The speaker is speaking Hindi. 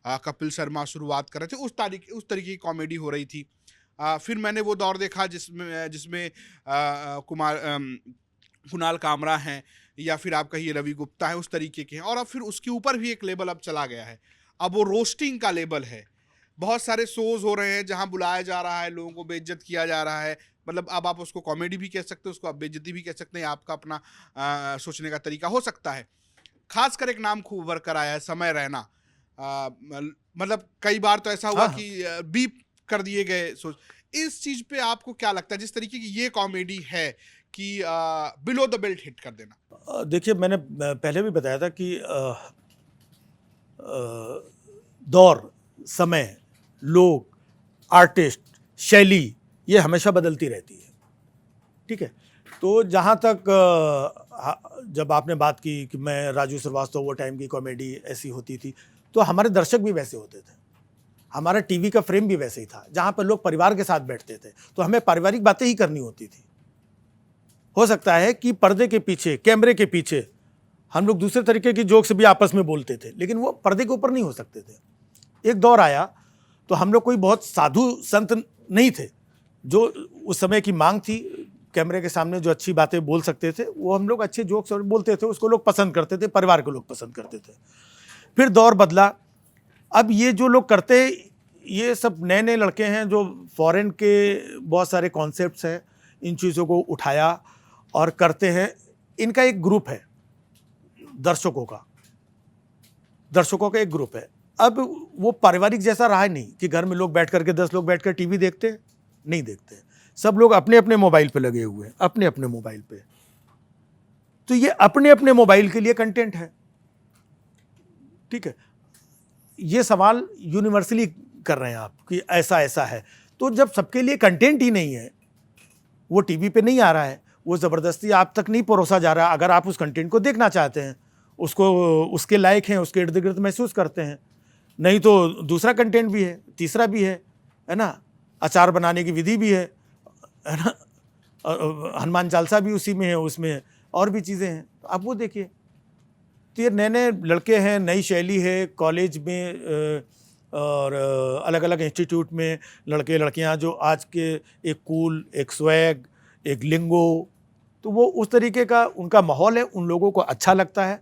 कपिल शर्मा शुरुआत कर रहे थे, उस तरीके की कॉमेडी हो रही थी। फिर मैंने वो दौर देखा जिसमें जिसमें कुणाल कामरा हैं, या फिर आप कहिए रवि गुप्ता है, उस तरीके के हैं। और अब फिर उसके ऊपर भी एक लेवल अब चला गया है, अब वो रोस्टिंग का लेवल है। बहुत सारे शोज हो रहे हैं जहां बुलाया जा रहा है, लोगों को बेइज्जत किया जा रहा है। मतलब अब आप उसको कॉमेडी भी कह सकते हो, उसको आप बेइज्जती भी कह सकते हैं, आपका अपना सोचने का तरीका हो सकता है। खासकर एक नाम खूब उभर कर आया है, समय रैना। मतलब कई बार तो ऐसा हुआ हाँ हाँ। कि बीप कर दिए गए। सोच, इस चीज पे आपको क्या लगता है, जिस तरीके की ये कॉमेडी है कि बिलो द बेल्ट हिट कर देना? देखिए, मैंने पहले भी बताया था कि दौर, समय, लोग, आर्टिस्ट, शैली, ये हमेशा बदलती रहती है। ठीक है? तो जहाँ तक जब आपने बात की कि मैं राजू श्रीवास्तव, वो टाइम की कॉमेडी ऐसी होती थी, तो हमारे दर्शक भी वैसे होते थे। हमारा टीवी का फ्रेम भी वैसे ही था, जहाँ पर लोग परिवार के साथ बैठते थे, तो हमें पारिवारिक बातें ही करनी होती थी। हो सकता है कि पर्दे के पीछे, कैमरे के पीछे हम लोग दूसरे तरीके की जोक्स भी आपस में बोलते थे, लेकिन वो पर्दे के ऊपर नहीं हो सकते थे। एक दौर आया तो हम लोग कोई बहुत साधु संत नहीं थे, जो उस समय की मांग थी, कैमरे के सामने जो अच्छी बातें बोल सकते थे वो हम लोग अच्छे जोक्स और बोलते थे, उसको लोग पसंद करते थे, परिवार के लोग पसंद करते थे। फिर दौर बदला। अब ये जो लोग करते, ये सब नए नए लड़के हैं जो फॉरेन के बहुत सारे कॉन्सेप्ट्स हैं, इन चीज़ों को उठाया और करते हैं। इनका एक ग्रुप है, दर्शकों का एक ग्रुप है। अब वो पारिवारिक जैसा रहा नहीं कि घर में लोग बैठ करके 10 लोग बैठ कर टीवी देखते हैं, नहीं देखते। सब लोग अपने अपने मोबाइल पे लगे हुए हैं, अपने अपने मोबाइल पे। तो ये अपने अपने मोबाइल के लिए कंटेंट है। ठीक है? ये सवाल यूनिवर्सली कर रहे हैं आप कि ऐसा ऐसा है। तो जब सबके लिए कंटेंट ही नहीं है, वो टीवी पे नहीं आ रहा है, वो ज़बरदस्ती आप तक नहीं परोसा जा रहा, अगर आप उस कंटेंट को देखना चाहते हैं, उसको उसके लायक हैं, उसके इर्द गिर्द महसूस करते हैं, नहीं तो दूसरा कंटेंट भी है, तीसरा भी है ना? अचार बनाने की विधि भी है ना? हनुमान चालीसा भी उसी में है, उसमें और भी चीज़ें हैं, तो आप वो देखिए। तो ये नए नए लड़के हैं, नई शैली है, कॉलेज में और अलग अलग इंस्टीट्यूट में लड़के लड़कियां जो आज के एक कूल, एक स्वैग, एक लिंगो, तो वो उस तरीके का उनका माहौल है, उन लोगों को अच्छा लगता है।